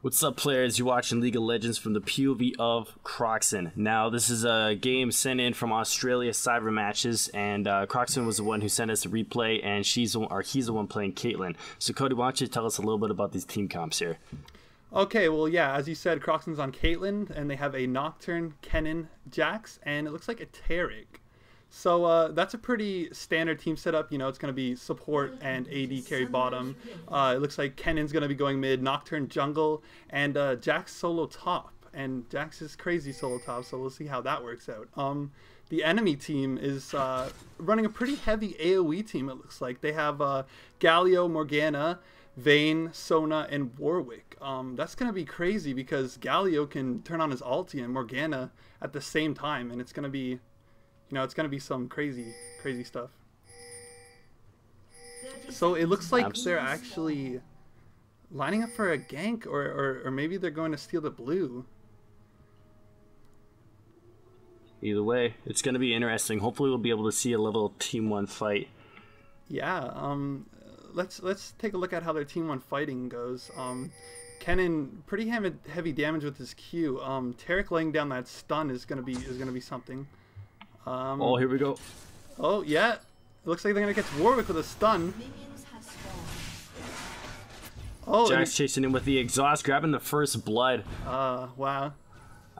What's up, players? You're watching League of Legends from the POV of Croxen. Now, this is a game sent in from Australia Cyber Matches, and Croxen was the one who sent us a replay, and he's the one playing Caitlyn. So, Cody, why don't you tell us a little bit about these team comps here? Okay, well, yeah, as you said, Croxen's on Caitlyn, and they have a Nocturne, Kennen, Jax, and it looks like a Taric. So that's a pretty standard team setup. You know, it's going to be support and AD carry bottom. It looks like Kennen's going to be going mid, Nocturne jungle, and Jax solo top. And Jax is crazy solo top, so we'll see how that works out. The enemy team is running a pretty heavy AoE team, it looks like. They have Galio, Morgana, Vayne, Sona, and Warwick. That's going to be crazy because Galio can turn on his ulti and Morgana at the same time, and it's going to be... You know, it's going to be some crazy stuff. So it looks like they're actually lining up for a gank, or maybe they're going to steal the blue. Either way, it's going to be interesting. Hopefully we'll be able to see a little Team 1 fight. Yeah, let's take a look at how their Team 1 fighting goes. Kennen, pretty heavy damage with his Q. Taric laying down that stun is going to be something. Oh, here we go. Oh, yeah. It looks like they're going to catch Warwick with a stun. Oh, Jax chasing him with the exhaust, grabbing the first blood. Wow.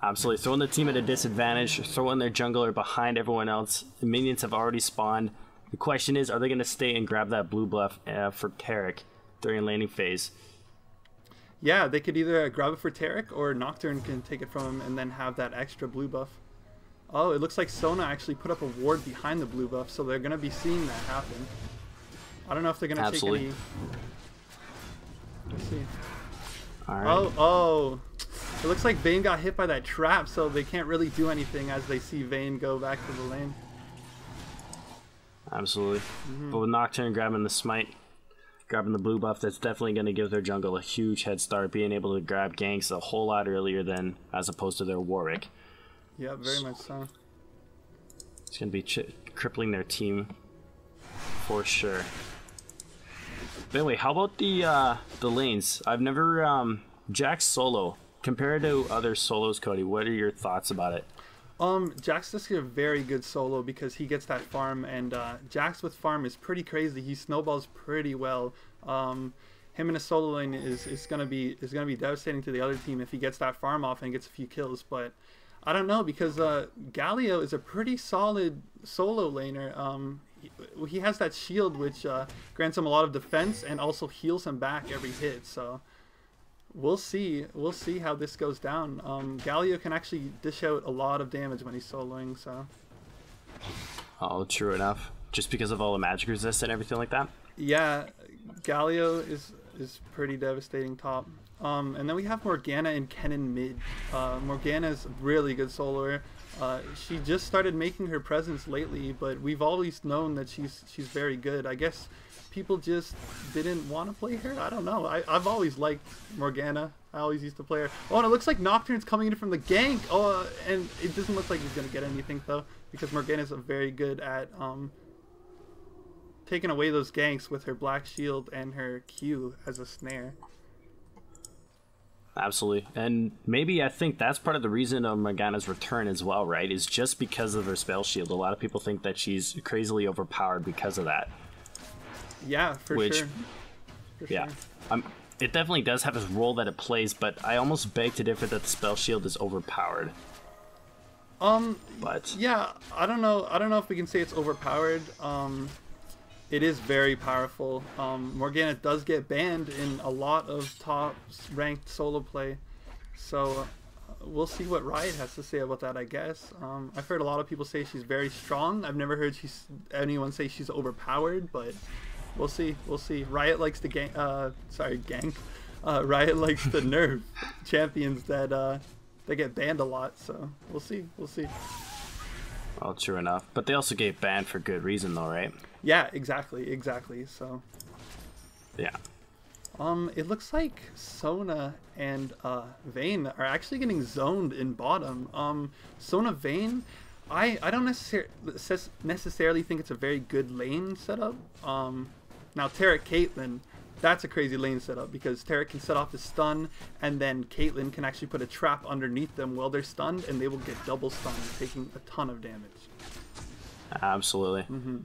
Absolutely. Throwing the team at a disadvantage, throwing their jungler behind everyone else. The minions have already spawned. The question is, are they going to stay and grab that blue buff for Taric during laning phase? Yeah, they could either grab it for Taric or Nocturne can take it from him and then have that extra blue buff. Oh, it looks like Sona actually put up a ward behind the blue buff, so they're going to be seeing that happen. I don't know if they're going to take any... Let's see. All right. Oh. It looks like Vayne got hit by that trap, so they can't really do anything as they see Vayne go back to the lane. Absolutely. But with Nocturne grabbing the smite, grabbing the blue buff, that's definitely going to give their jungle a huge head start, being able to grab ganks a whole lot earlier than as opposed to their Warwick. Yeah, very much so. It's going to be crippling their team for sure. But anyway, how about the lanes? I've never Jax solo compared to other solos. Cody, what are your thoughts about it? Jax is a very good solo because he gets that farm, and Jax with farm is pretty crazy. He snowballs pretty well. Him in a solo lane is gonna be devastating to the other team if he gets that farm off and gets a few kills, but. I don't know, because Galio is a pretty solid solo laner. He has that shield which grants him a lot of defense and also heals him back every hit. So we'll see how this goes down. Galio can actually dish out a lot of damage when he's soloing. So. Oh, true enough. Just because of all the magic resist and everything like that. Yeah, Galio is pretty devastating top. And then we have Morgana and Kennen mid. Morgana's really good soloer. She just started making her presence lately, but we've always known that she's very good. I guess people just didn't want to play her. I don't know. I've always liked Morgana. I always used to play her. Oh, and it looks like Nocturne's coming in from the gank. Oh, and it doesn't look like he's going to get anything, though, because Morgana's very good at taking away those ganks with her black shield and her Q as a snare. Absolutely. And maybe I think that's part of the reason of Morgana's return as well, right? Is just because of her spell shield. A lot of people think that she's crazily overpowered because of that. Yeah, for sure. Yeah. It definitely does have its role that it plays, but I almost beg to differ that the spell shield is overpowered. But yeah, I don't know if we can say it's overpowered. It is very powerful. Morgana does get banned in a lot of top ranked solo play, so we'll see what Riot has to say about that, I guess. I've heard a lot of people say she's very strong. I've never heard anyone say she's overpowered, but we'll see. Riot likes to gank. Riot likes to nerf champions that they get banned a lot. So we'll see. Well, true enough. But they also get banned for good reason, though, right? Yeah, exactly. So. Yeah. It looks like Sona and Vayne are actually getting zoned in bottom. Sona Vayne, I don't necessarily think it's a very good lane setup. Now Taric Caitlyn, That's a crazy lane setup because Tarek can set off his stun, and then Caitlyn can actually put a trap underneath them while they're stunned, and they will get double stunned, taking a ton of damage. Absolutely. Mm-hmm.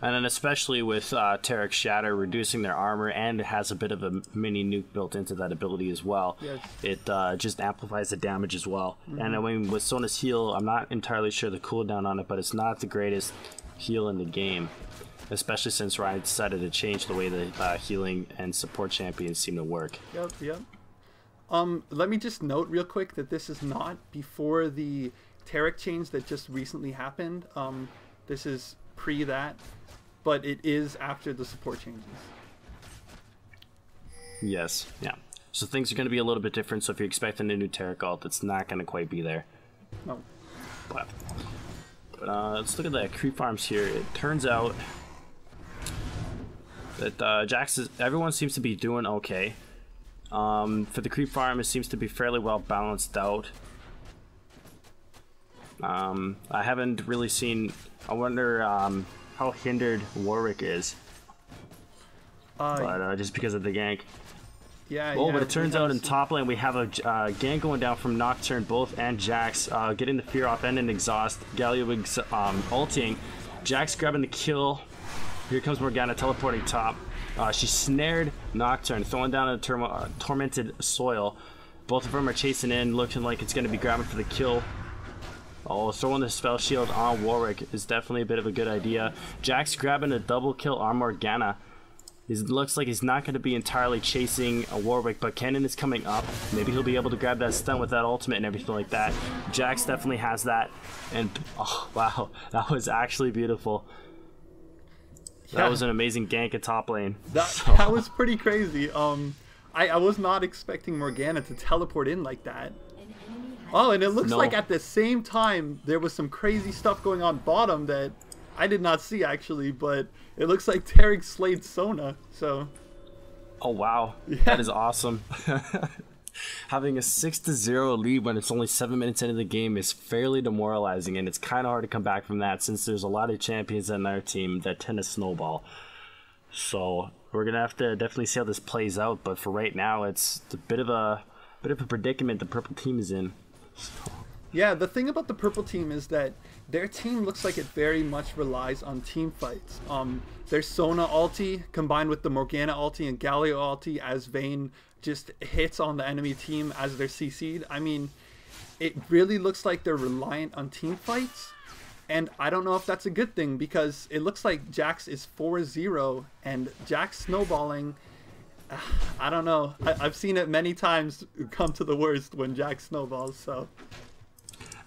And then especially with Tarek's Shatter reducing their armor, and it has a bit of a mini nuke built into that ability as well. Yes. It just amplifies the damage as well. Mm-hmm. And I mean, with Sona's heal, I'm not entirely sure the cooldown on it, but it's not the greatest heal in the game. Especially since Ryan decided to change the way the healing and support champions seem to work. Yep. Let me just note real quick that this is not before the Tarek change that just recently happened. This is pre that, but it is after the support changes. Yes, yeah. So things are going to be a little bit different, so if you're expecting a new Tarek ult, it's not going to quite be there. No. But let's look at the creep farms here. It turns out that everyone seems to be doing okay. For the creep farm, it seems to be fairly well balanced out. I haven't really seen. I wonder how hindered Warwick is, but just because of the gank. Yeah. But it turns out in top lane we have a gank going down from Nocturne, both and Jax getting the fear off and an exhaust. Galio ulting. Jax grabbing the kill. Here comes Morgana teleporting top. She snared Nocturne, throwing down a tormented soil. Both of them are chasing in, looking like it's going to be grabbing for the kill. Oh, throwing the spell shield on Warwick is definitely a bit of a good idea. Jax grabbing a double kill on Morgana. It looks like he's not going to be entirely chasing a Warwick, but Kennen is coming up. Maybe he'll be able to grab that stun with that ultimate and everything like that. Jax definitely has that. And, oh, wow, that was actually beautiful. That was an amazing gank at top lane. That was pretty crazy. I was not expecting Morgana to teleport in like that. Oh, and it looks like at the same time there was some crazy stuff going on bottom that I did not see actually, but it looks like Tarek slayed Sona. So. Oh wow, yeah. That is awesome. Having a 6-0 lead when it's only 7 minutes into the game is fairly demoralizing, and it's kind of hard to come back from that since there's a lot of champions in our team that tend to snowball. So we're gonna have to definitely see how this plays out. But for right now, it's a bit of a predicament the purple team is in. So. Yeah, the thing about the purple team is that their team looks like it very much relies on team fights. Their Sona ulti combined with the Morgana ulti and Galio ulti as Vayne just hits on the enemy team as they're CC'd. I mean, it really looks like they're reliant on team fights, and I don't know if that's a good thing because it looks like Jax is 4-0 and Jax snowballing. I don't know. I've seen it many times come to the worst when Jax snowballs, so...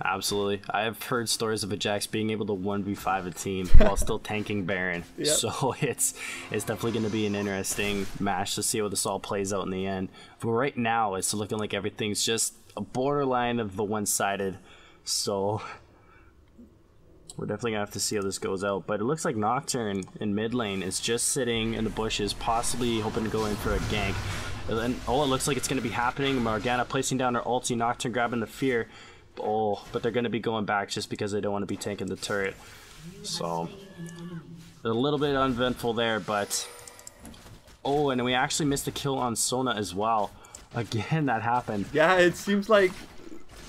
Absolutely. I've heard stories of a Jax being able to 1v5 a team while still tanking Baron. Yep. So it's definitely going to be an interesting match to see how this all plays out in the end. But right now, it's looking like everything's just a borderline of the one-sided. So we're definitely going to have to see how this goes out. But it looks like Nocturne in mid lane is just sitting in the bushes, possibly hoping to go in for a gank. And then, it looks like it's going to be happening. Morgana placing down her ulti, Nocturne grabbing the fear. Oh, but they're going to be going back just because they don't want to be tanking the turret. So, a little bit uneventful there, but... Oh, and we actually missed a kill on Sona as well. Again, that happened. Yeah, it seems like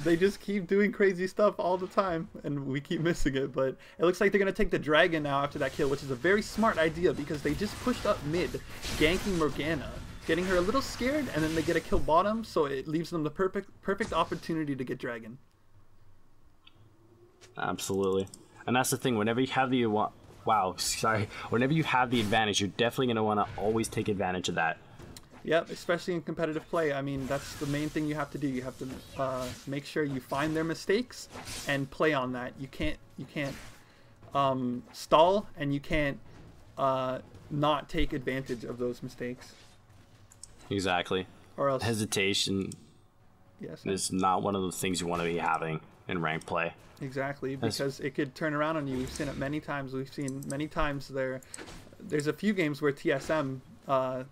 they just keep doing crazy stuff all the time, and we keep missing it, but it looks like they're going to take the dragon now after that kill, which is a very smart idea because they just pushed up mid, ganking Morgana, getting her a little scared, and then they get a kill bottom, so it leaves them the perfect opportunity to get dragon. Absolutely. And that's the thing, whenever you have the whenever you have the advantage, you're definitely going to want to always take advantage of that. Yep, especially in competitive play. I mean, that's the main thing you have to do. You have to make sure you find their mistakes and play on that. You can't stall, and you can't not take advantage of those mistakes. Exactly. Or else hesitation is not one of the things you want to be having in ranked play. Exactly, because it could turn around on you. We've seen it many times. We've seen many times there's a few games where TSM,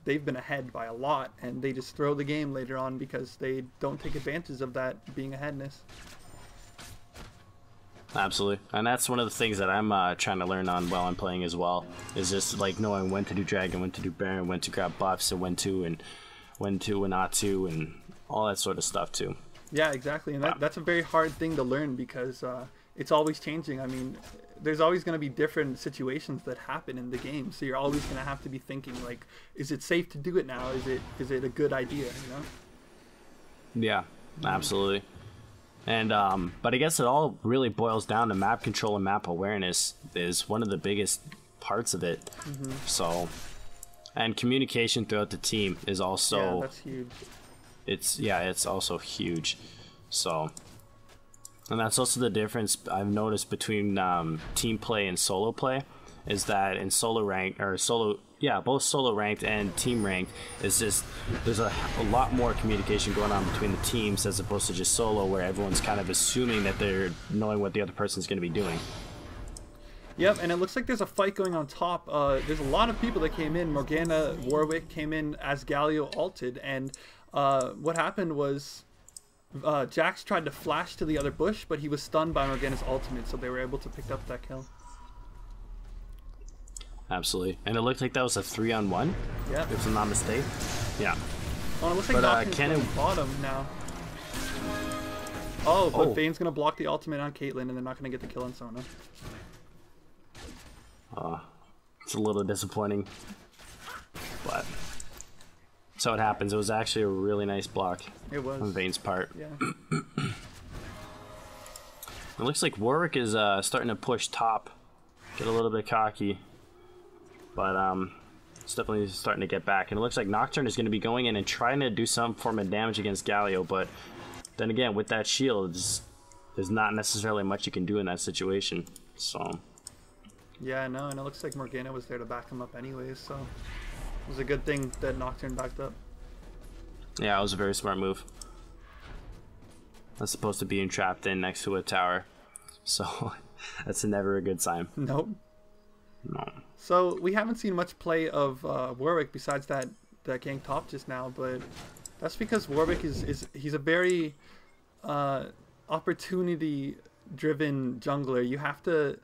they've been ahead by a lot, and they just throw the game later on because they don't take advantage of that being aheadness. Absolutely, and that's one of the things that I'm trying to learn on while I'm playing as well. Is just like knowing when to do dragon, when to do baron, when to grab buffs, and when to and not to, and all that sort of stuff too. Yeah, exactly, and that's a very hard thing to learn because it's always changing. I mean, there's always going to be different situations that happen in the game, so you're always going to have to be thinking like, is it safe to do it now? Is it a good idea? You know? Yeah, absolutely. And but I guess it all really boils down to map control and map awareness is one of the biggest parts of it. So, and communication throughout the team is also that's huge. It's also huge. So, and that's also the difference I've noticed between team play and solo play, is that in solo rank or solo. Yeah, both solo ranked and team ranked is just there's a lot more communication going on between the teams as opposed to just solo, where everyone's kind of assuming that they're knowing what the other person's going to be doing. Yep, and it looks like there's a fight going on top. There's a lot of people that came in. Morgana, Warwick came in as Galio ulted, and what happened was Jax tried to flash to the other bush, but he was stunned by Morgana's ultimate, so they were able to pick up that kill. Absolutely, and it looked like that was a 3-on-1. Yeah, if I'm not mistaken. Yeah. Oh, it looks like Knockton's going bottom now. Oh, but Vayne's gonna block the ultimate on Caitlyn, and they're not gonna get the kill on Sona. It's a little disappointing, but so it happens. It was actually a really nice block. It was on Vayne's part. Yeah. It looks like Warwick is starting to push top, get a little bit cocky. But it's definitely starting to get back. And it looks like Nocturne is going to be going in and trying to do some form of damage against Galio. But then again, with that shield, there's not necessarily much you can do in that situation. So. Yeah, I know. And it looks like Morgana was there to back him up anyways. So it was a good thing that Nocturne backed up. Yeah, it was a very smart move. That's supposed to be entrapped in next to a tower. So that's never a good sign. Nope. No. So we haven't seen much play of Warwick besides that gang top just now, but that's because Warwick he's a very opportunity-driven jungler. You have to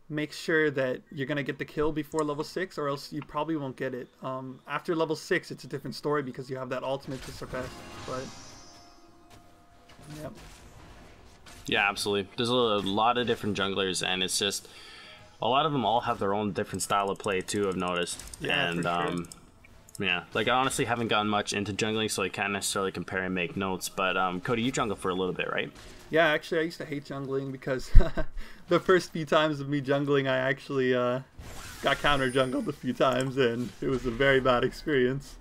make sure that you're gonna get the kill before level 6, or else you probably won't get it. After level 6, it's a different story because you have that ultimate to surpass. But yep. Yeah, absolutely. There's a lot of different junglers, and it's just. A lot of them all have their own different style of play too, I've noticed. Yeah, and for sure. Yeah, like I honestly haven't gotten much into jungling, so I can't necessarily compare and make notes. But Cody, you jungle for a little bit, right? Yeah, actually I used to hate jungling because the first few times of me jungling I actually got counter jungled a few times, and it was a very bad experience.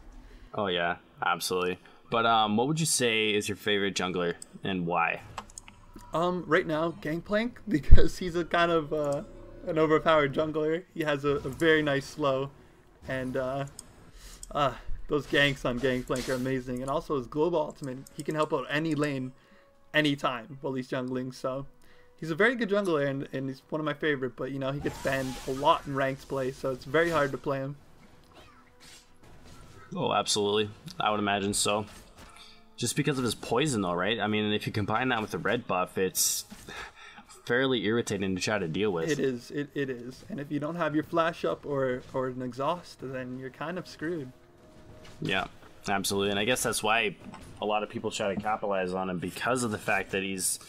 Oh yeah, absolutely. But what would you say is your favorite jungler and why? Right now Gangplank, because he's a kind of an overpowered jungler. He has a very nice slow, and those ganks on Gangplank are amazing. And also his global ultimate, he can help out any lane, anytime while he's jungling. So he's a very good jungler, and he's one of my favorite. But you know, he gets banned a lot in ranked play, so it's very hard to play him. Oh, absolutely. I would imagine so. Just because of his poison, though, right? I mean, if you combine that with the red buff, it's fairly irritating to try to deal with. It is. It is. And if you don't have your flash up or an exhaust, then you're kind of screwed. Yeah, absolutely. And I guess that's why a lot of people try to capitalize on him, because of the fact that he's,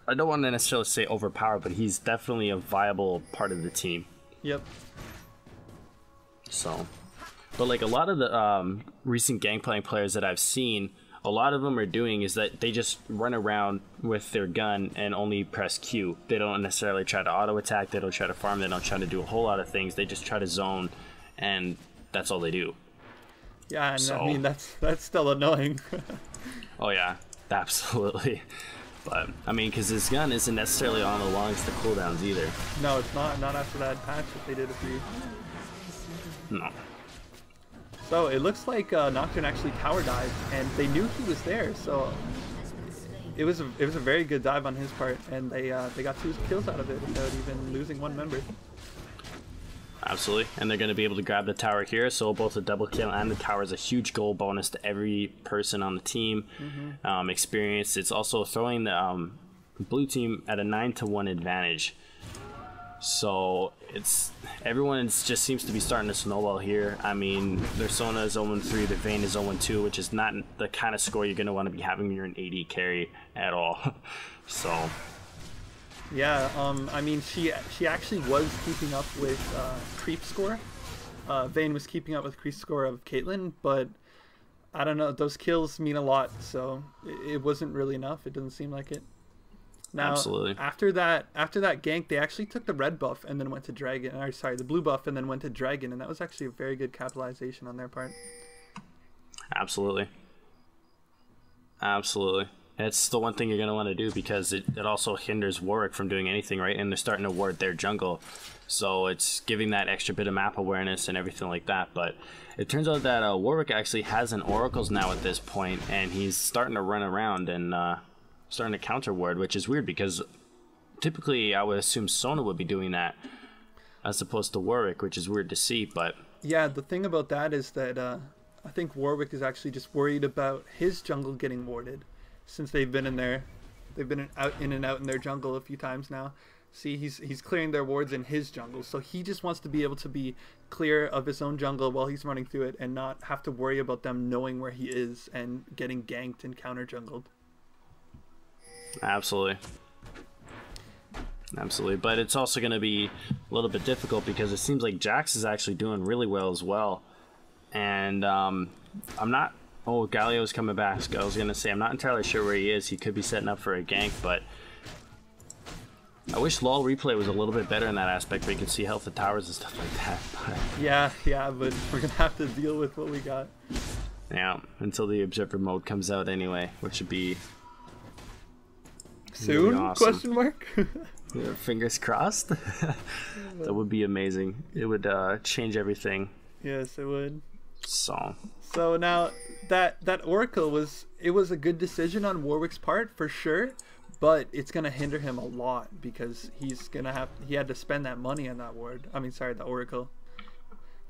I don't want to necessarily say overpowered, but he's definitely a viable part of the team. Yep. So, but like a lot of the recent Gangplank players that I've seen, a lot of them are doing is that they just run around with their gun and only press Q. They don't necessarily try to auto attack, they don't try to farm, they don't try to do a whole lot of things. They just try to zone, and that's all they do. Yeah, and so, I mean that's still annoying. Oh yeah, absolutely. But I mean, because his gun isn't necessarily on the longest of cooldowns either. No, it's not. Not after that patch that they did a few. No. So it looks like Nocturne actually tower dived, and they knew he was there. So it was a very good dive on his part, and they got 2 kills out of it without even losing 1 member. Absolutely, and they're going to be able to grab the tower here, so both a double kill and the tower is a huge goal bonus to every person on the team. Experience. It's also throwing the blue team at a 9-1 advantage. So everyone just seems to be starting to snowball here. I mean, their Sona is 0-3, their Vayne is 0-2, which is not the kind of score you're going to want to be having when you're an AD carry at all. So yeah, I mean, she actually was keeping up with creep score. Vayne was keeping up with creep score of Caitlyn, but I don't know, those kills mean a lot, so it wasn't really enough. It doesn't seem like it. Now, absolutely. After that gank, they actually took the red buff and then went to dragon. Or sorry, the blue buff and then went to dragon, and that was actually a very good capitalization on their part. Absolutely. Absolutely. It's the one thing you're going to want to do, because it also hinders Warwick from doing anything, right? And they're starting to ward their jungle. So it's giving that extra bit of map awareness and everything like that. But it turns out that Warwick actually has an Oracles now at this point, and he's starting to run around and starting to counter ward, which is weird because typically I would assume Sona would be doing that as opposed to Warwick, which is weird to see. But yeah, the thing about that is that I think Warwick is actually just worried about his jungle getting warded, since they've been in and out in their jungle a few times now. See, he's clearing their wards in his jungle, so he just wants to be able to be clear of his own jungle while he's running through it and not have to worry about them knowing where he is and getting ganked and counter jungled. Absolutely. But it's also going to be a little bit difficult because it seems like Jax is actually doing really well as well. And I'm not... Oh, Galio's coming back. I was going to say, I'm not entirely sure where he is. He could be setting up for a gank, but I wish LoL replay was a little bit better in that aspect, where you can see health of towers and stuff like that. But yeah, but we're going to have to deal with what we got. Yeah, until the Observer mode comes out anyway, which would be... soon? Really awesome. Question mark? Yeah, fingers crossed. That would be amazing. It would change everything. Yes, it would. So now that Oracle was a good decision on Warwick's part for sure, but it's gonna hinder him a lot because he had to spend that money on that ward. I mean, sorry, the Oracle,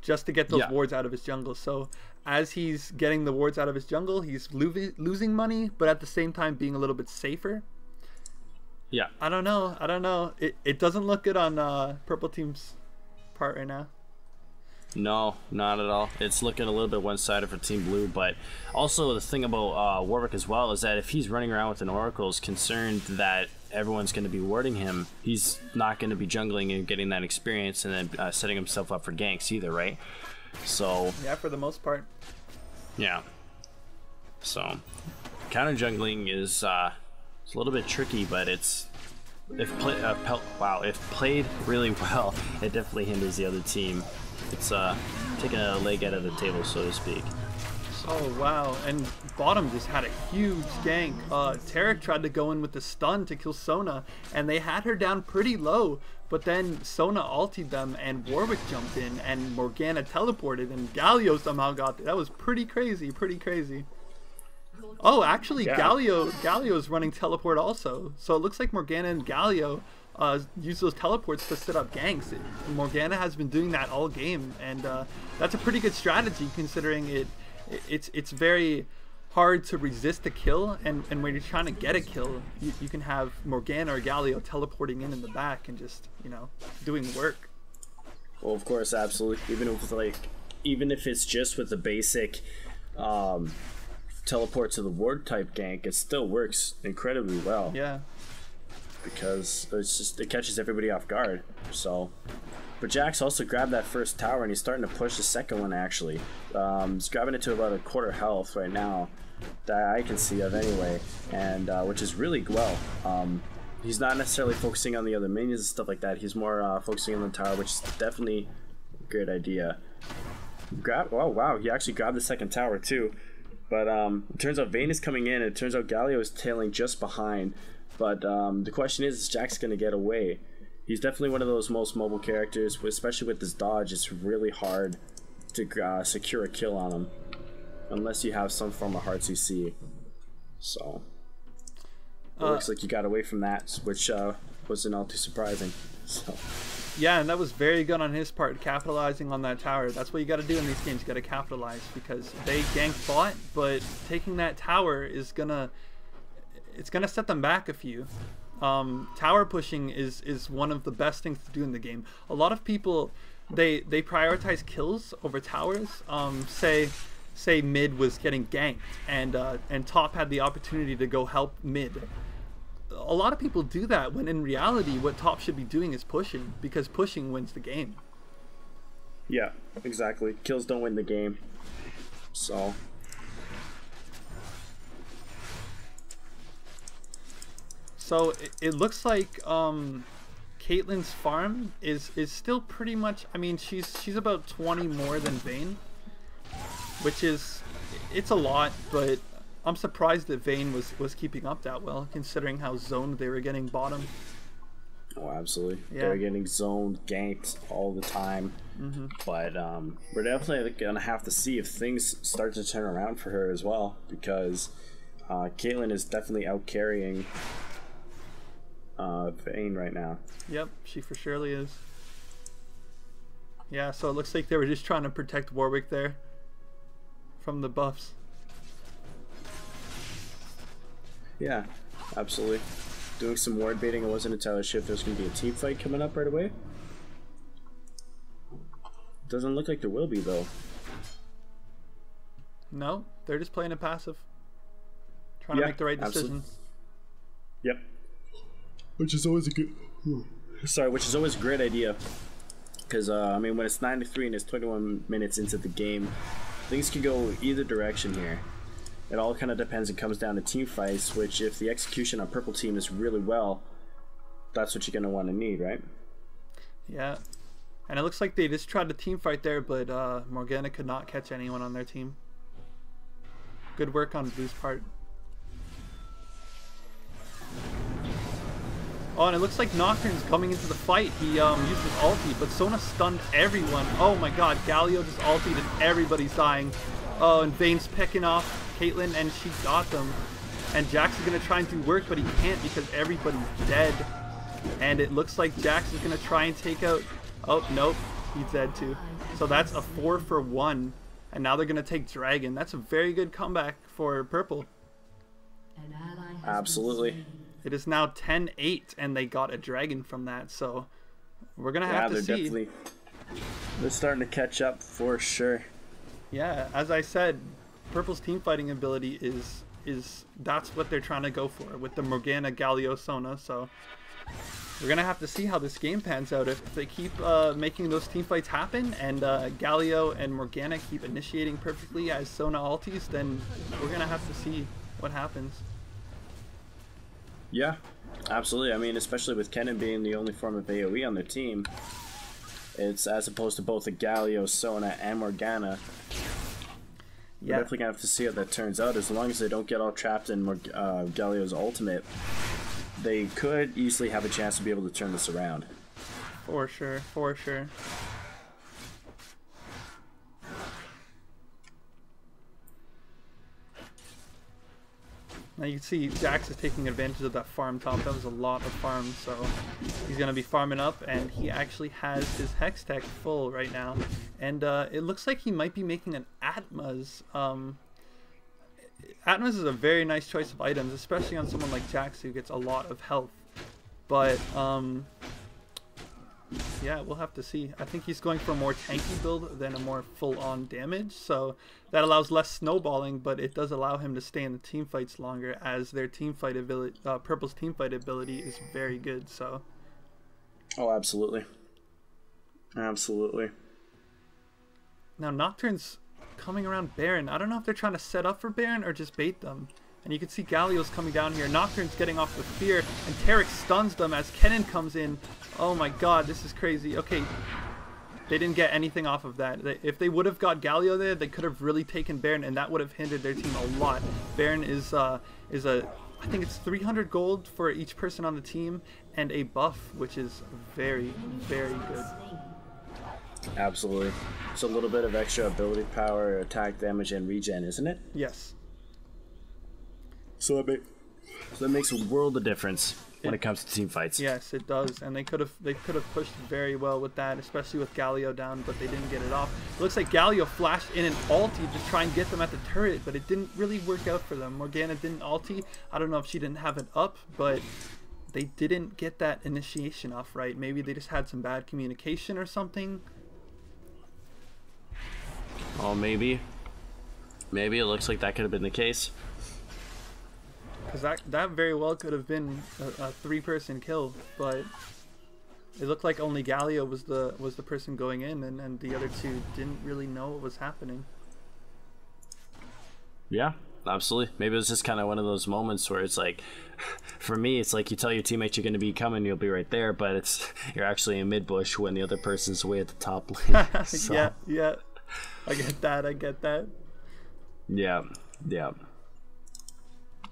just to get those wards out of his jungle. So as he's getting the wards out of his jungle, he's losing money, but at the same time being a little bit safer. Yeah. I don't know. It doesn't look good on Purple Team's part right now. No, not at all. It's looking a little bit one-sided for Team Blue, but also the thing about Warwick as well is that if he's running around with an Oracle, is concerned that everyone's going to be warding him, he's not going to be jungling and getting that experience and then setting himself up for ganks either, right? So yeah, for the most part. Yeah. So counter jungling is it's a little bit tricky, but if played really well, it definitely hinders the other team. It's taking a leg out of the table, so to speak. So. Oh wow! And bottom just had a huge gank. Tarek tried to go in with the stun to kill Sona, and they had her down pretty low. But then Sona ultied them, and Warwick jumped in, and Morgana teleported, and Galio somehow got there. That was pretty crazy. Oh, actually, yeah. Galio's running teleport also. So it looks like Morgana and Galio use those teleports to set up ganks. Morgana has been doing that all game, and that's a pretty good strategy considering it's very hard to resist a kill, and when you're trying to get a kill, you can have Morgana or Galio teleporting in the back and just, doing work. Well, of course, absolutely. Even if it's just with the basic teleport to the ward type gank, it still works incredibly well. Yeah. Because it catches everybody off guard. So, but Jax also grabbed that first tower, and he's starting to push the second one. Actually, he's grabbing it to about a quarter health right now, that I can see of anyway, and which is really well. He's not necessarily focusing on the other minions and stuff like that. He's more focusing on the tower, which is definitely a great idea. Oh wow, he actually grabbed the second tower too. But it turns out Vayne is coming in, and it turns out Galio is tailing just behind. But the question is Jax going to get away? He's definitely one of those most mobile characters, especially with his dodge. It's really hard to secure a kill on him, unless you have some form of hard CC. So it looks like you got away from that, which wasn't all too surprising. So. Yeah, and that was very good on his part, capitalizing on that tower. That's what you got to do in these games. You got to capitalize, because they gank bot, but taking that tower is gonna set them back a few. tower pushing is one of the best things to do in the game. A lot of people they prioritize kills over towers. Say mid was getting ganked and top had the opportunity to go help mid. A lot of people do that when in reality what top should be doing is pushing, because pushing wins the game. Yeah, exactly. Kills don't win the game. So it looks like Caitlyn's farm is still pretty much, I mean, she's about 20 more than Vayne, which is, it's a lot, but I'm surprised that Vayne was keeping up that well, considering how zoned they were getting bottom. Oh, absolutely. Yeah. They're getting zoned, ganked all the time. But we're definitely gonna have to see if things start to turn around for her as well, because Caitlyn is definitely out carrying Vayne right now. Yep, she for surely is. Yeah, so it looks like they were just trying to protect Warwick there from the buffs. Yeah, absolutely. Doing some ward baiting. I wasn't entirely sure if there's going to be a team fight coming up right away. Doesn't look like there will be, though. No, they're just playing a passive. Trying to make the right decisions. Yep. Which is always a good... which is always a great idea. Because, I mean, when it's 9-3 and it's 21 minutes into the game, things can go either direction here. It all kind of depends and comes down to team fights, which if the execution on purple team is really well, that's what you're going to want to need, right? Yeah. And it looks like they just tried to team fight there, but Morgana could not catch anyone on their team. Good work on Blue's part. Oh, and it looks like Nocturne's coming into the fight. He used his ulti, but Sona stunned everyone. Oh my god, Galio just ultied and everybody's dying. Oh, and Vayne's picking off Caitlyn, and she got them. And Jax is going to try and do work, but he can't because everybody's dead. And it looks like Jax is going to try and take out... Oh, nope. He's dead too. So that's a 4-for-1. And now they're going to take Dragon. That's a very good comeback for purple. Absolutely. It is now 10-8, and they got a Dragon from that. So we're going to have to see. They're starting to catch up for sure. Yeah, as I said, purple's team fighting ability is that's what they're trying to go for with the Morgana, Galio, Sona. So we're gonna have to see how this game pans out. If they keep making those team fights happen, and Galio and Morgana keep initiating perfectly as Sona ultis, then we're gonna have to see what happens. Yeah, absolutely. I mean, especially with Kennen being the only form of AoE on their team, it's as opposed to both the Galio, Sona, and Morgana. We're definitely gonna have to see how that turns out. As long as they don't get all trapped in Galio's ultimate, they could easily have a chance to be able to turn this around. For sure, for sure. Now you can see Jax is taking advantage of that farm top. That was a lot of farm, so he's going to be farming up, and he actually has his Hex Tech full right now. And it looks like he might be making an Atma's. Atma's is a very nice choice of items, especially on someone like Jax who gets a lot of health. But yeah, we'll have to see. I think he's going for a more tanky build than a more full-on damage, so that allows less snowballing, but it does allow him to stay in the team fights longer, as their team fight ability, Purple's team fight ability is very good. So. Oh, absolutely. Absolutely. Now Nocturne's coming around Baron. I don't know if they're trying to set up for Baron or just bait them. And you can see Galio's coming down here. Nocturne's getting off with fear, and Taric stuns them as Kennen comes in. Oh my god, this is crazy. Okay, they didn't get anything off of that. If they would have got Galio there, they could have really taken Baron, and that would have hindered their team a lot. Baron is a, I think it's 300 gold for each person on the team, and a buff, which is very, very good. Absolutely. It's a little bit of extra ability power, attack damage, and regen, isn't it? Yes. So that makes a world of difference when it comes to team fights. Yes, it does, and they could have pushed very well with that, especially with Galio down, but they didn't get it off. It looks like Galio flashed in an ulti to try and get them at the turret, but it didn't really work out for them. Morgana didn't ulti. I don't know if she didn't have it up, but they didn't get that initiation off right. Maybe they just had some bad communication or something. Oh, maybe it looks like that could have been the case. Because that very well could have been a 3-person kill, but it looked like only Galio was the person going in, and the other two didn't really know what was happening. Yeah, absolutely. Maybe it was just kind of one of those moments where it's like, for me, it's like you tell your teammates you're going to be coming, you'll be right there, but you're actually in mid bush when the other person's way at the top lane. So. Yeah. I get that. Yeah.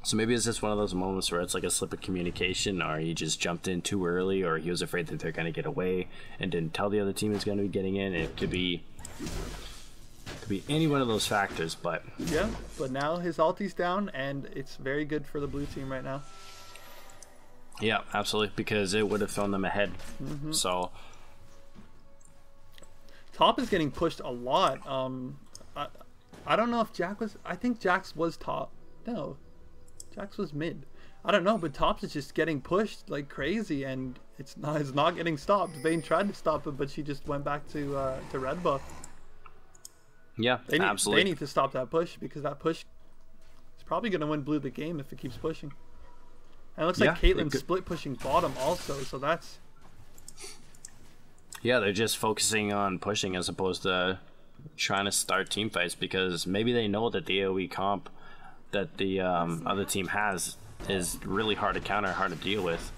So maybe it's just one of those moments where it's like a slip of communication, or he just jumped in too early, or he was afraid that they're going to get away and didn't tell the other team is going to be getting in. It could be any one of those factors, but yeah. But now his ulti's down, and it's very good for the blue team right now. Yeah, absolutely, because it would have thrown them ahead. So top is getting pushed a lot. I don't know if Jack was. I think Jax was top. No, Jax was mid. I don't know, but Tops is just getting pushed like crazy, and it's not getting stopped. Vayne tried to stop it, but she just went back to red buff. Yeah, absolutely. They need to stop that push, because that push is probably going to win blue the game if it keeps pushing. And it looks like Caitlyn's split pushing bottom also, so that's... Yeah, they're just focusing on pushing as opposed to trying to start team fights, because maybe they know that the AoE comp that the other team has is really hard to counter, hard to deal with.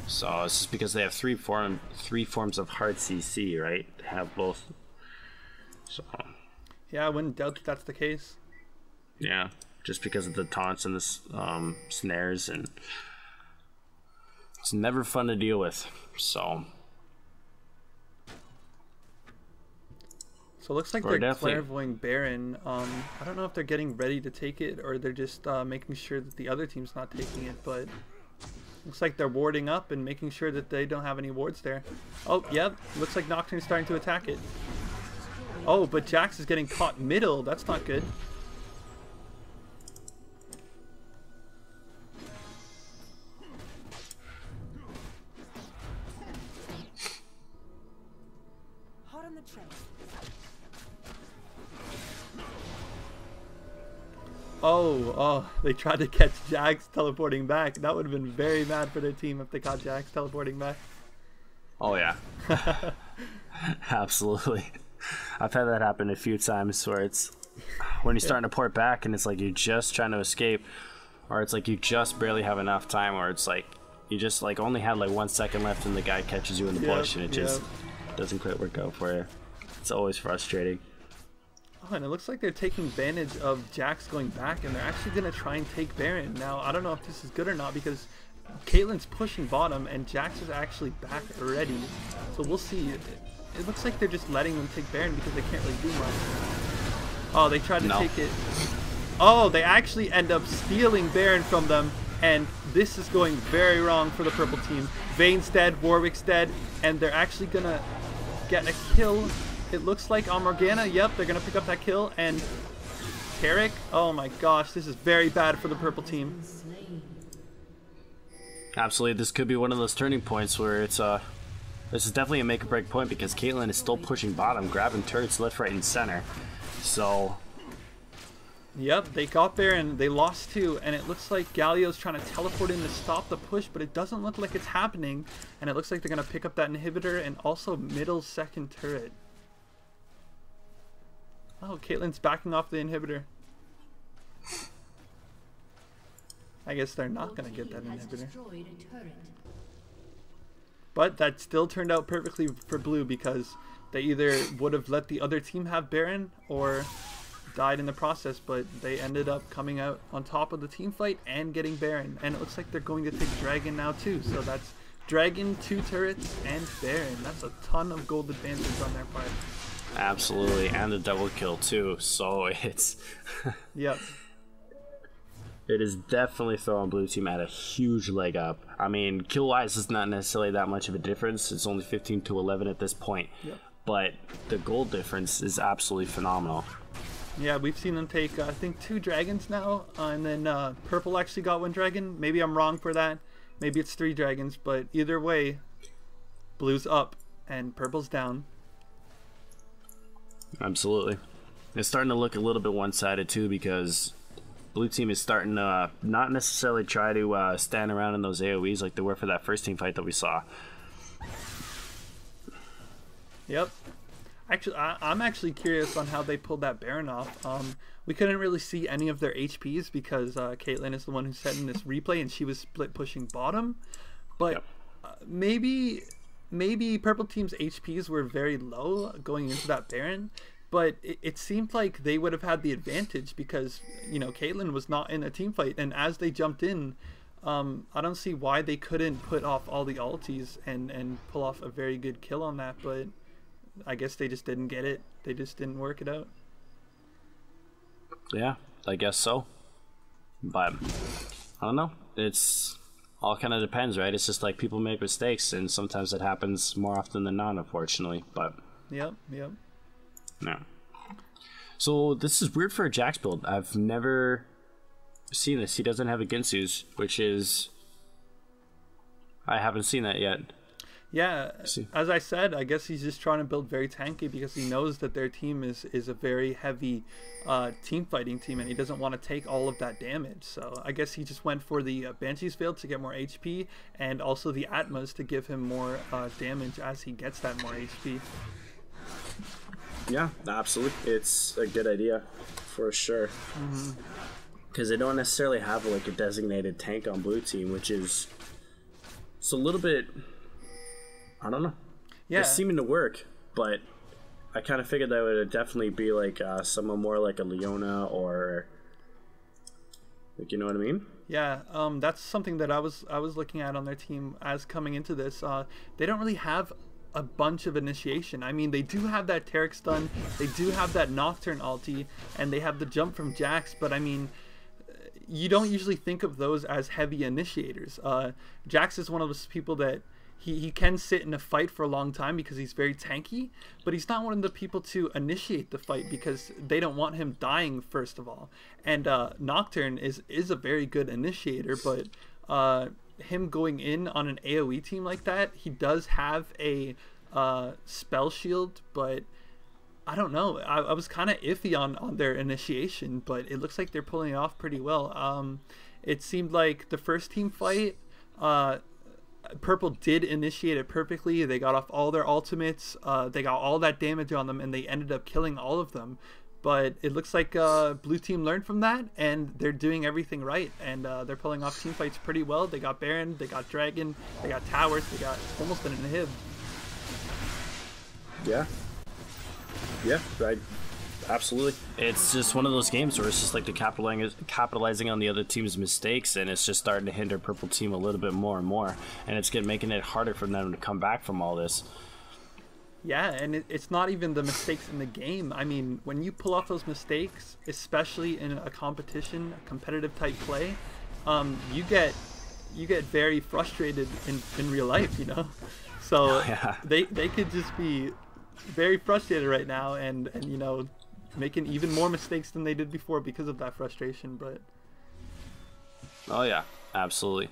So it's just because they have three forms of hard CC, right? They have both. So yeah, I wouldn't doubt that that's the case. Yeah, just because of the taunts and the snares, and it's never fun to deal with. So it looks like they're clairvoying Baron. I don't know if they're getting ready to take it, or they're just making sure that the other team's not taking it, but looks like they're warding up and making sure that they don't have any wards there. Oh, yep. Looks like Nocturne's starting to attack it. Oh, but Jax is getting caught middle. That's not good. Hot on the trail. Oh, they tried to catch Jax teleporting back. That would have been very bad for their team if they caught Jax teleporting back. Oh, yeah. Absolutely. I've had that happen a few times where it's when you're starting to port back and it's like you're just trying to escape, or it's like you just barely have enough time, or it's like you just like only had like 1 second left and the guy catches you in the bush, and it just doesn't quite work out for you. It's always frustrating. Oh, and it looks like they're taking advantage of Jax going back, and they're actually going to try and take Baron. Now, I don't know if this is good or not, because Caitlyn's pushing bottom and Jax is actually back already. So we'll see. It looks like they're just letting them take Baron because they can't really do much. Oh, they tried to take it. Oh, they actually end up stealing Baron from them, and this is going very wrong for the purple team. Vayne's dead, Warwick's dead, and they're actually going to get a kill. It looks like on Morgana. Yep, they're going to pick up that kill. And Tarek, oh my gosh, this is very bad for the purple team. Absolutely, this could be one of those turning points where it's this is definitely a make or break point, because Caitlyn is still pushing bottom, grabbing turrets left, right, and center. So yep, they got there and they lost two, and it looks like Galio's trying to teleport in to stop the push, but it doesn't look like it's happening, and it looks like they're going to pick up that inhibitor and also middle second turret. Oh, Caitlyn's backing off the inhibitor. I guess they're not going to get that inhibitor. But that still turned out perfectly for blue, because they either would have let the other team have Baron or died in the process, but they ended up coming out on top of the team fight and getting Baron. And it looks like they're going to take Dragon now too, so that's Dragon, 2 turrets, and Baron. That's a ton of gold advantage on their part. Absolutely, and the double kill too, so it's yep. It is definitely throwing blue team at a huge leg up. I mean, kill wise is not necessarily that much of a difference. It's only 15 to 11 at this point. Yep. But the gold difference is absolutely phenomenal. Yeah, we've seen them take I think 2 dragons now, and then purple actually got 1 dragon. Maybe I'm wrong for that, maybe it's 3 dragons, but either way, blue's up and purple's down. Absolutely. It's starting to look a little bit one-sided too, because blue team is starting to not necessarily try to stand around in those AoEs like they were for that first team fight that we saw. Yep. Actually, I'm actually curious on how they pulled that Baron off. We couldn't really see any of their HPs because Caitlyn is the one who set in this replay, and she was split pushing bottom. But maybe purple team's HPs were very low going into that Baron. But it seemed like they would have had the advantage because, you know, Caitlyn was not in a team fight. And as they jumped in, I don't see why they couldn't put off all the ultis and pull off a very good kill on that. But I guess they just didn't get it. They just didn't work it out. Yeah, I guess so. But I don't know. It's all kind of depends, right? It's just like people make mistakes, and sometimes it happens more often than not, unfortunately. But Yep. no. So this is weird for a Jax build. I've never seen this. He doesn't have a Ginsu's, which is I haven't seen that yet. Yeah, as I said, I guess he's just trying to build very tanky because he knows that their team is a very heavy team fighting team, and he doesn't want to take all of that damage. So I guess he just went for the Banshee's Veil to get more HP, and also the Atmas to give him more damage as he gets that more HP. Yeah, absolutely. It's a good idea for sure. Because they don't necessarily have like a designated tank on blue team, which is it's a little bit. I don't know. Yeah, it's seeming to work, but I kind of figured that would definitely be like someone more like a Leona or, like, you know what I mean? Yeah, that's something that I was looking at on their team as coming into this. They don't really have a bunch of initiation. I mean, they do have that Taric stun, they do have that Nocturne ulti, and they have the jump from Jax, but I mean, you don't usually think of those as heavy initiators. Jax is one of those people that he can sit in a fight for a long time because he's very tanky, but he's not one of the people to initiate the fight because they don't want him dying, first of all. And Nocturne is a very good initiator, but him going in on an AoE team like that, he does have a spell shield, but I don't know. I was kind of iffy on their initiation, but it looks like they're pulling it off pretty well. It seemed like the first team fight, Purple did initiate it perfectly. They got off all their ultimates. They got all that damage on them, and they ended up killing all of them. But it looks like blue team learned from that, and they're doing everything right. And they're pulling off team fights pretty well. They got Baron, they got Dragon, they got Towers, they got almost an inhib. Yeah, right. Absolutely. It's just one of those games where it's just like they're capitalizing on the other team's mistakes, and it's just starting to hinder purple team a little bit more and more, and it's making it harder for them to come back from all this. Yeah, and it's not even the mistakes in the game. I mean, when you pull off those mistakes, especially in a competition, a competitive type play, you get very frustrated in real life, you know? So yeah. they could just be very frustrated right now and you know, making even more mistakes than they did before because of that frustration. But oh yeah, absolutely.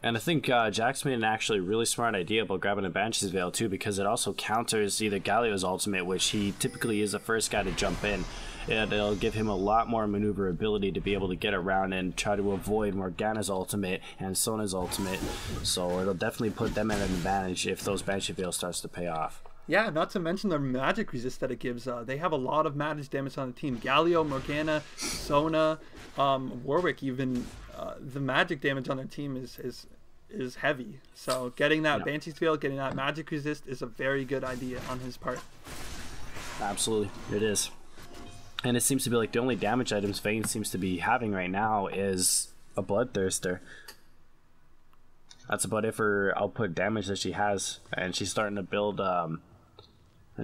And I think Jax made an actually really smart idea about grabbing a Banshee's Veil too, because it also counters either Galio's ultimate, which he typically is the first guy to jump in, and it'll give him a lot more maneuverability to be able to get around and try to avoid Morgana's ultimate and Sona's ultimate. So it'll definitely put them at an advantage if those Banshee Veil starts to pay off. yeah, not to mention the magic resist that it gives. They have a lot of magic damage on the team. Galio, Morgana, Sona, Warwick even. The magic damage on their team is heavy. So getting that Banshee's Veil, getting that magic resist is a very good idea on his part. Absolutely, it is. And it seems to be like the only damage items Vayne seems to be having right now is a Bloodthirster. That's about it for output damage that she has, and she's starting to build.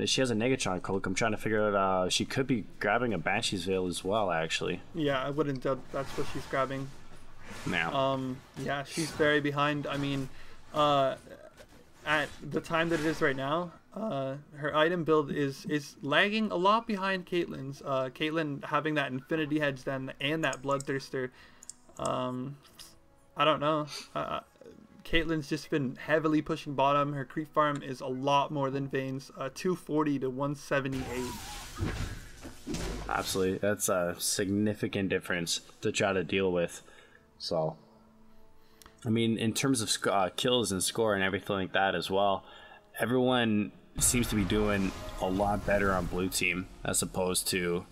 She has a Negatron cloak. I'm trying to figure out. She could be grabbing a Banshee's Veil as well, actually. Yeah, I wouldn't doubt that's what she's grabbing. Now. Yeah, she's very behind. I mean, at the time that it is right now, her item build is lagging a lot behind Caitlyn's. Caitlyn having that Infinity Hedge then and that Bloodthirster. I don't know. Caitlyn's just been heavily pushing bottom. Her creep farm is a lot more than Vayne's, 240 to 178. Absolutely, that's a significant difference to try to deal with. So, I mean, in terms of kills and score and everything like that as well, everyone seems to be doing a lot better on blue team as opposed to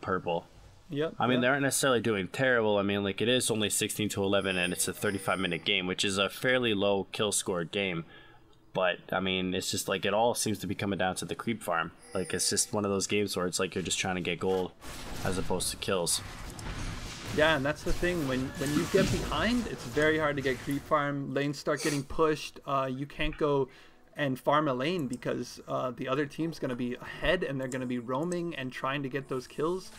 purple. Yep. I mean, they aren't necessarily doing terrible. I mean, like, it is only 16 to 11 and it's a 35-minute game, which is a fairly low kill score game. But, I mean, it's just like it all seems to be coming down to the creep farm. Like, it's just one of those games where it's like you're just trying to get gold as opposed to kills. Yeah, and that's the thing. When you get behind, it's very hard to get creep farm. Lanes start getting pushed. You can't go and farm a lane because the other team's going to be ahead and they're going to be roaming and trying to get those kills.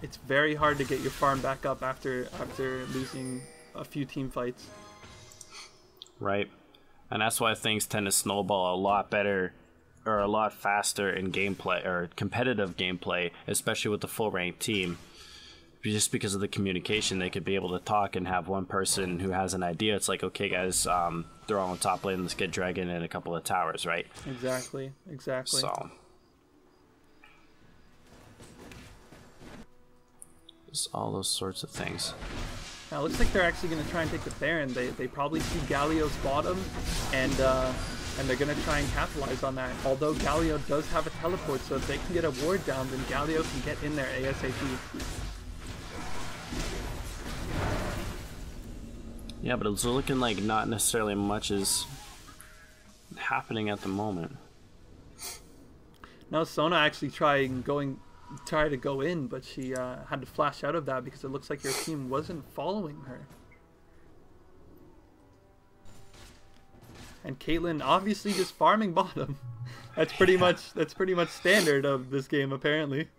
It's very hard to get your farm back up after losing a few team fights. Right. And that's why things tend to snowball a lot better or a lot faster in gameplay or competitive gameplay, especially with the full ranked team. Just because of the communication, they could be able to talk and have one person who has an idea. It's like, okay, guys, they're all on top lane. Let's get Dragon and a couple of towers, right? Exactly. So, just all those sorts of things. Now, it looks like they're actually going to try and take the Baron. They probably see Galio's bottom, and they're going to try and capitalize on that. Although Galio does have a teleport, so if they can get a ward down, then Galio can get in there ASAP. Yeah, but it's looking like not necessarily much is happening at the moment. Now, Sona actually tried to go in, but she had to flash out of that because it looks like your team wasn't following her. And Caitlyn obviously just farming bottom. That's pretty much standard of this game, apparently.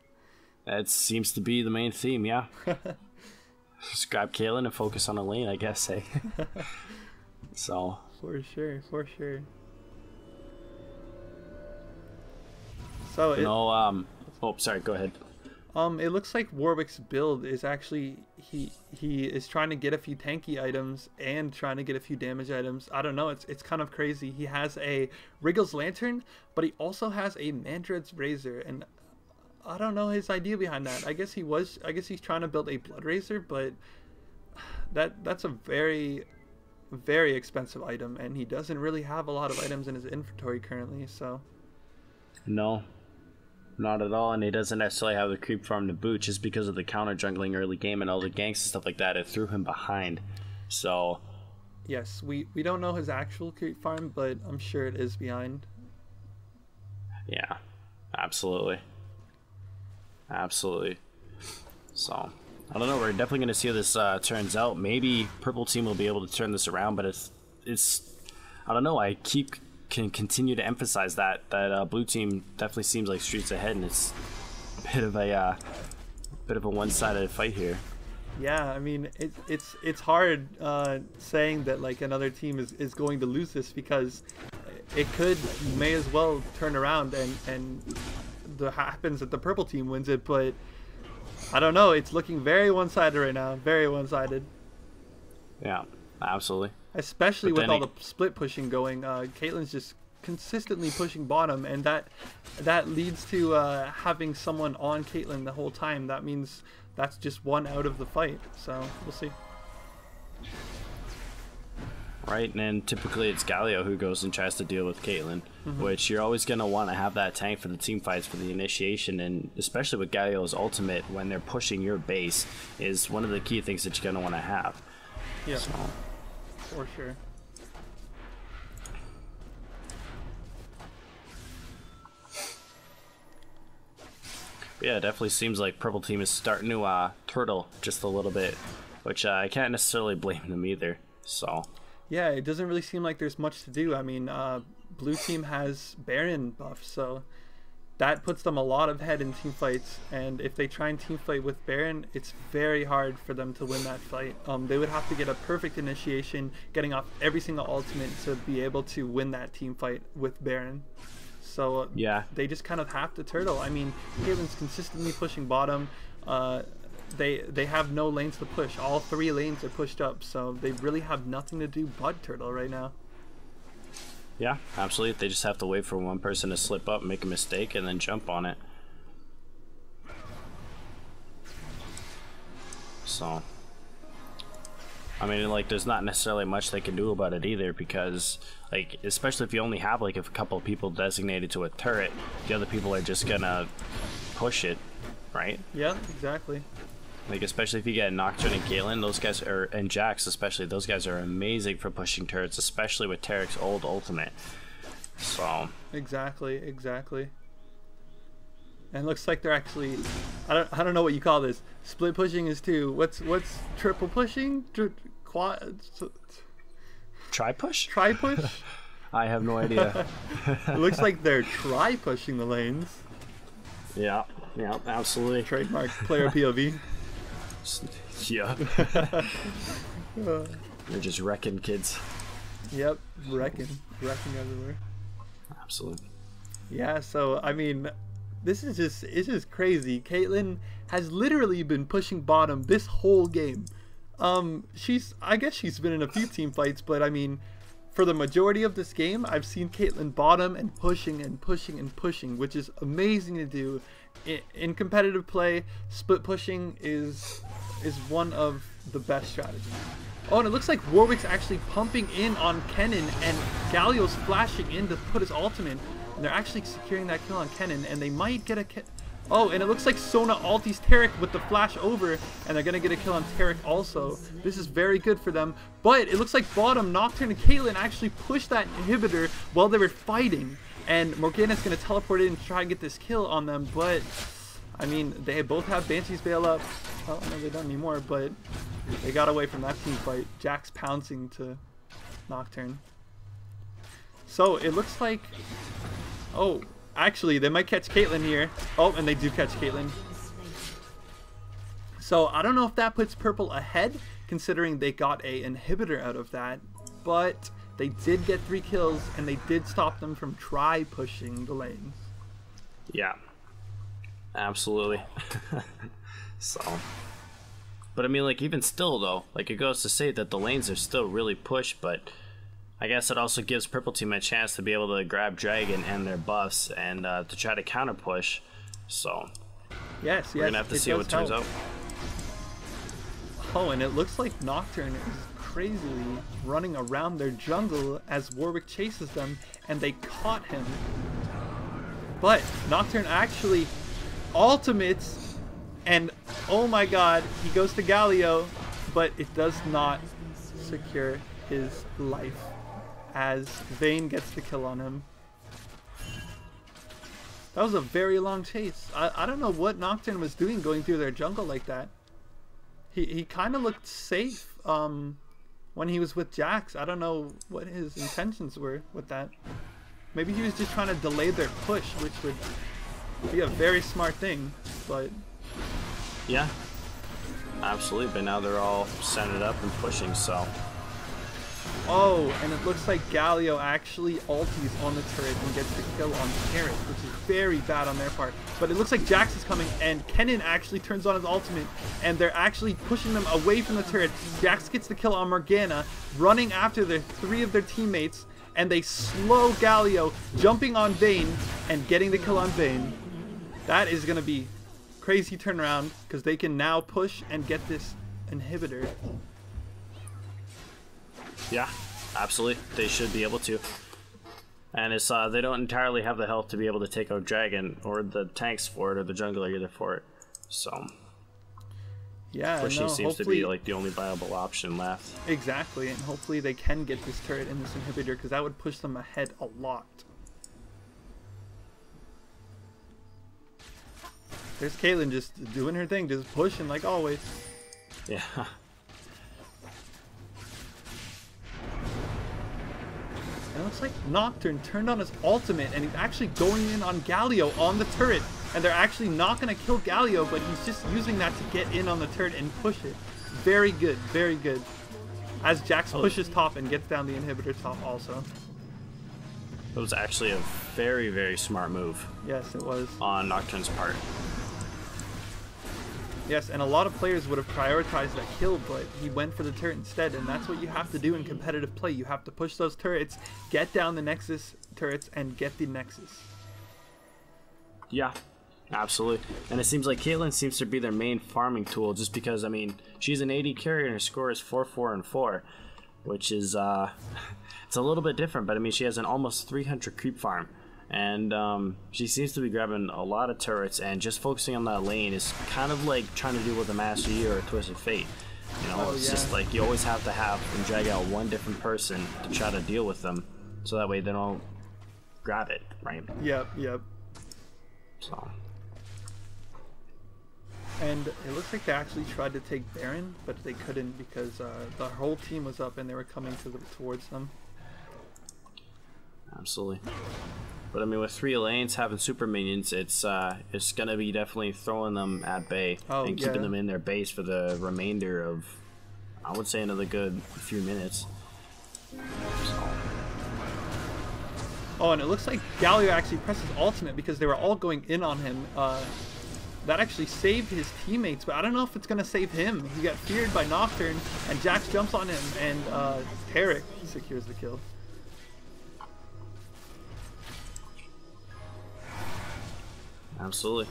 That seems to be the main theme, yeah. Just grab Caitlyn and focus on a lane, I guess, eh? So. For sure. So oh, sorry, go ahead. It looks like Warwick's build is actually he is trying to get a few tanky items and trying to get a few damage items. I don't know, it's kind of crazy. He has a Wriggle's Lantern, but he also has a Mandred's Razor, and I don't know his idea behind that. I guess he's trying to build a Blood Razor, but that's a very, very expensive item, and he doesn't really have a lot of items in his inventory currently, so. No, not at all, and he doesn't necessarily have the creep farm to boot just because of the counter jungling early game and all the ganks and stuff like that. It threw him behind, so. Yes, we don't know his actual creep farm, but I'm sure it is behind. Yeah, absolutely. So, I don't know. We're definitely going to see how this turns out. Maybe purple team will be able to turn this around, but it's I don't know. I can continue to emphasize that blue team definitely seems like streets ahead, and it's a bit of a one-sided fight here. Yeah, I mean it's hard saying that like another team is going to lose this because it may as well turn around and happens that the purple team wins it, but I don't know. It's looking very one-sided right now. Very one-sided. Yeah, absolutely. Especially with all the split pushing going. Caitlyn's just consistently pushing bottom, and that leads to having someone on Caitlyn the whole time. That means that's just one out of the fight. So we'll see. Right, and then typically it's Galio who goes and tries to deal with Caitlyn, which you're always going to want to have that tank for the team fights, for the initiation, and especially with Galio's ultimate, when they're pushing your base, is one of the key things that you're going to want to have. Yeah, so. For sure. Yeah, it definitely seems like purple team is starting to turtle just a little bit, which I can't necessarily blame them either, so... Yeah, it doesn't really seem like there's much to do. I mean, blue team has Baron buff, so that puts them a lot of head in team fights. And if they try and team fight with Baron, it's very hard for them to win that fight. They would have to get a perfect initiation, getting off every single ultimate to be able to win that team fight with Baron. So yeah, they just kind of have to turtle. I mean, Caitlyn's consistently pushing bottom. they have no lanes to push. All 3 lanes are pushed up, so they really have nothing to do but turtle right now. Yeah, absolutely. They just have to wait for one person to slip up, make a mistake, and then jump on it. So, I mean, like, there's not necessarily much they can do about it either, because, like, especially if you only have, like, a couple of people designated to a turret, the other people are just gonna push it, right? Yeah, exactly. Like, especially if you get Nocturne and Caitlyn, those guys are, and Jax especially, those guys are amazing for pushing turrets, especially with Tarek's old ultimate. So exactly. And it looks like they're actually, I don't know what you call this. Split pushing is 2. What's triple pushing? Quad? Tri-push? Tri-push? I have no idea. It looks like they're tri-pushing the lanes. Yeah, absolutely. Trademark player POV. Yeah. They're just wrecking kids. Yep, wrecking everywhere. Absolutely. Yeah, so I mean, it's just crazy. Caitlyn has literally been pushing bottom this whole game. I guess she's been in a few team fights, but I mean, for the majority of this game, I've seen Caitlyn bottom and pushing, which is amazing to do. In competitive play, split pushing is one of the best strategies. Oh, and it looks like Warwick's actually pumping in on Kennen, and Galio's flashing in to put his ultimate, and they're actually securing that kill on Kennen, and they might get a kill. Oh, and it looks like Sona ultis Tarek with the flash over, and they're going to get a kill on Tarek also. This is very good for them, but it looks like bottom, Nocturne and Caitlyn actually pushed that inhibitor while they were fighting, and Morgana's going to teleport in to try and get this kill on them, but I mean, they both have Banshee's Veil up. Well, no, they don't anymore, but they got away from that team fight. Jax pouncing to Nocturne. So it looks like, oh, actually they might catch Caitlyn here. Oh, and they do catch Caitlyn. So I don't know if that puts purple ahead, considering they got a inhibitor out of that, but they did get 3 kills, and they did stop them from pushing the lanes. Yeah. Absolutely. So, but I mean, like, even still though, like, it goes to say that the lanes are still really pushed, but I guess it also gives purple team a chance to be able to grab Dragon and their buffs and to try to counter push. So yes, we're gonna have to see what turns out. Oh, and it looks like Nocturne is crazily running around their jungle as Warwick chases them, and they caught him. But Nocturne actually ultimates, and oh my god, he goes to Galio, but it does not secure his life as Vayne gets the kill on him. That was a very long chase. I don't know what Nocturne was doing going through their jungle like that. He kind of looked safe when he was with Jax. I don't know what his intentions were with that. Maybe he was just trying to delay their push, which would be a very smart thing, but yeah, absolutely. But now they're all centered up and pushing, so oh, and it looks like Galio actually ultis on the turret and gets the kill on Tarek, which is very bad on their part. But it looks like Jax is coming, and Kennen actually turns on his ultimate, and they're actually pushing them away from the turret. Jax gets the kill on Morgana, running after the 3 of their teammates, and they slow Galio, jumping on Vayne and getting the kill on Vayne. That is going to be crazy turnaround, because they can now push and get this inhibitor. Yeah, absolutely. They should be able to. And it's they don't entirely have the health to be able to take out Dragon, or the tanks for it, or the jungler either for it. So yeah, pushing seems to be like the only viable option left. Exactly, and hopefully they can get this turret and this inhibitor, because that would push them ahead a lot. There's Caitlyn just doing her thing, just pushing like always. Yeah. And it looks like Nocturne turned on his ultimate, and he's actually going in on Galio on the turret. And they're actually not going to kill Galio, but he's just using that to get in on the turret and push it. Very good, very good. As Jax pushes top and gets down the inhibitor top also. It was actually a very, very smart move. Yes, it was. On Nocturne's part. Yes, and a lot of players would have prioritized that kill, but he went for the turret instead, and that's what you have to do in competitive play. You have to push those turrets, get down the nexus turrets, and get the nexus. Yeah, absolutely. And it seems like Caitlyn seems to be their main farming tool, just because, I mean, she's an AD carrier and her score is 4, 4, and 4, which is, it's a little bit different, but I mean, she has an almost 300 creep farm. And she seems to be grabbing a lot of turrets, and just focusing on that lane is kind of like trying to do with a Master Yi or a Twisted Fate. You know, it's just like you always have to have and drag out one different person to try to deal with them, so that way they don't grab it, right? Yep. So. And it looks like they actually tried to take Baron, but they couldn't because the whole team was up and they were coming towards them. Absolutely. But I mean, with 3 lanes having super minions, it's gonna be definitely throwing them at bay and keeping them in their base for the remainder of, I would say, another good few minutes. So. Oh, and it looks like Galio actually pressed his ultimate because they were all going in on him. That actually saved his teammates, but I don't know if it's gonna save him. He got feared by Nocturne, and Jax jumps on him, and Tarek secures the kill. Absolutely.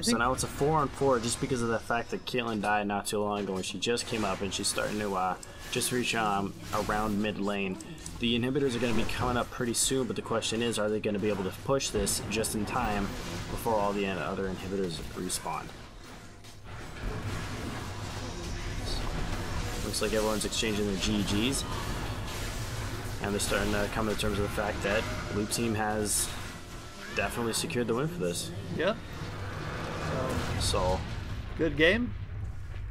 So now it's a 4-on-4 just because of the fact that Caitlyn died not too long ago, and she just came up and she's starting to just reach around mid lane. The inhibitors are going to be coming up pretty soon, but the question is, are they going to be able to push this just in time before all the other inhibitors respawn? So, looks like everyone's exchanging their GGs, and they're starting to come to terms with the fact that Blue Team has definitely secured the win for this. Yep. So good game.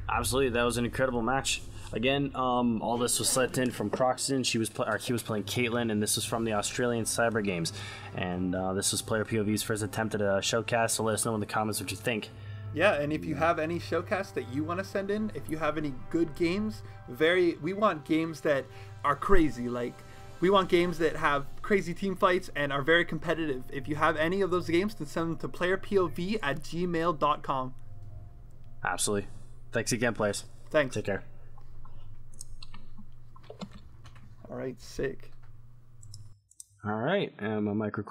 Absolutely, that was an incredible match. Again, all this was sent in from Croxen. He was playing Caitlyn, and this was from the Australian Cyber Games. And this was Player POV's first attempt at a Shoutcast. So let us know in the comments what you think. Yeah, and if you have any Shoutcasts that you want to send in, if you have any good games, we want games that are crazy. Like, we want games that have crazy team fights and are very competitive. If you have any of those games, then send them to playerpov@gmail.com. Absolutely. Thanks again, players. Thanks. Take care. All right, sick. All right, and my micro